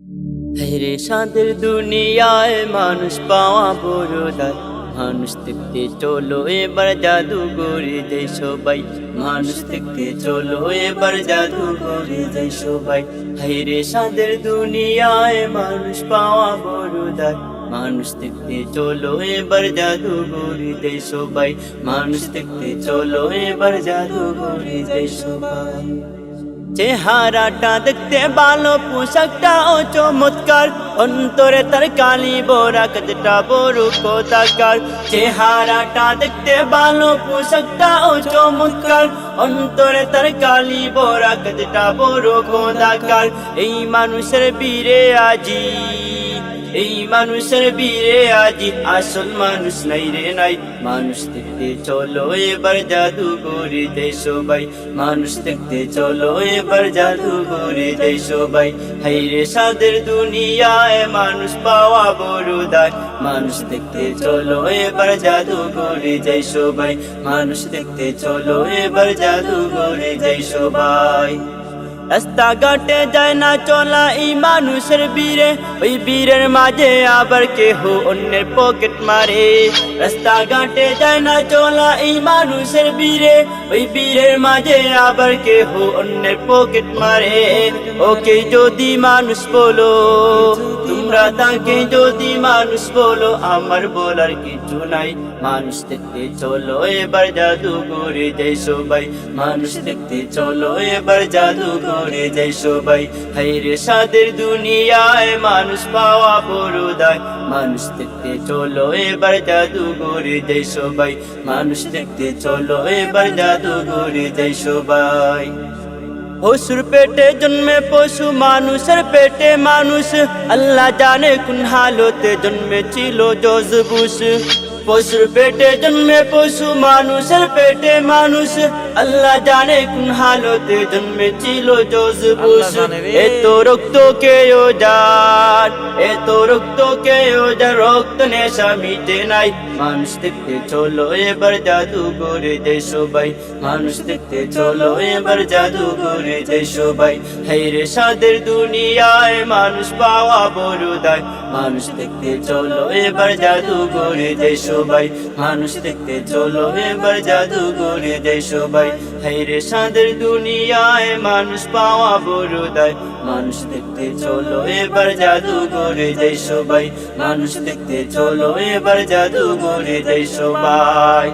হেরে সাদের দুনিয়ায় মানুষ পাওয়া বড় দায়। মানুষ দেখতে চলো এবার জাদুঘরে যাই সবাই, মানুষ দেখতে চলো এবার জাদুঘরে যাই সবাই। হেরে সাদের দুনিয়ায় মানুষ পাওয়া বড় দায়। মানুষ দেখতে চলো এবার জাদুঘরে যাই সবাই, মানুষ দেখতে চলো এবার জাদুঘরে যাই সবাই। চেহারাটা দেখতে ভালো, পোশাকটাও চমৎকার, অন্তরে তার কালি বরা কাজটা বড় কোথাকার। চেহারাটা দেখতে ভালো, পোশাকটাও চমৎকার, অন্তরে তার কালি বরা কাজটা বড় কোথাকার। এই মানুষের বীরে আজি, এই মানুষের বীরে আজি, আসল মানুষ নাই রে নাই। মানুষ দেখতে চলো এবার জাদুঘরে যাই সবাই, মানুষ দেখতে চলো এবার জাদুঘরে যাই সবাই। হাইরে সাদের দুনিয়ায় মানুষ পাওয়া বড় দায়। মানুষ দেখতে চলো এবার জাদুঘরে যাই সবাই, মানুষ দেখতে চলো এবার জাদুঘরে যাই সবাই। রাস্তাঘাটে যায় না চলা এই মানুষের বীরে, ওই বীরের মাঝে আবার কেহ অন্যের পকেট মারে। রাস্তাঘাটে যায় না চলা এই মানুষের বীরে, ওই বীরের মাঝে আবার কেহ অন্যের পকেট মারে। ওকে যদি মানুষ বলো তোমরা, তাকে যদি মানুষ বলো, আমার বলার কিছু নাই। মানুষ দেখতে চলো এবার জাদুঘরে যাই সবাই, মানুষ দেখতে চলো এবার জাদুঘরে যাই সবাই। হাইরে সাদের দুনিয়ায় মানুষ পাওয়া বড় দায়। মানুষ দেখতে চলো এবার জাদুঘরে যাই সবাই, মানুষ দেখতে চলো এবার জাদুঘরে যাই সবাই। পশুর পেটে জন্মে পশু, মানুষের পেটে মানুষ, আল্লাহ জানে কোন হালতে জন্মেছিল জর্জ বুশ। পশুর পেটে জন্মে পশু, মানুষের পেটে মানুষ, আল্লাহ জানে কোন হালতে জন্মেছিল জর্জ বুশ। এত রক্ত কেউ যার, এত রক্ত কেউ যার, রক্ত নেশা মিটে নাই। মানুষ দেখতে চলো এবার জাদুঘরে যাই সবাই, মানুষ দেখতে চলো এবার জাদুঘরে যাই সবাই। হাইরে সাদের দুনিয়ায় মানুষ পাওয়া বড় দায়। মানুষ দেখতে চলো এবার জাদুঘরে যাই সবাই, মানুষ দেখতে চলো এবার জাদুঘরে যাই সবাই। হাইরে সাদের দুনিয়ায় মানুষ পাওয়া বড় দায়। মানুষ দেখতে চলো এবার জাদুঘরে যাই সবাই, মানুষ দেখতে চলো এবার জাদুঘরে যাই সবাই।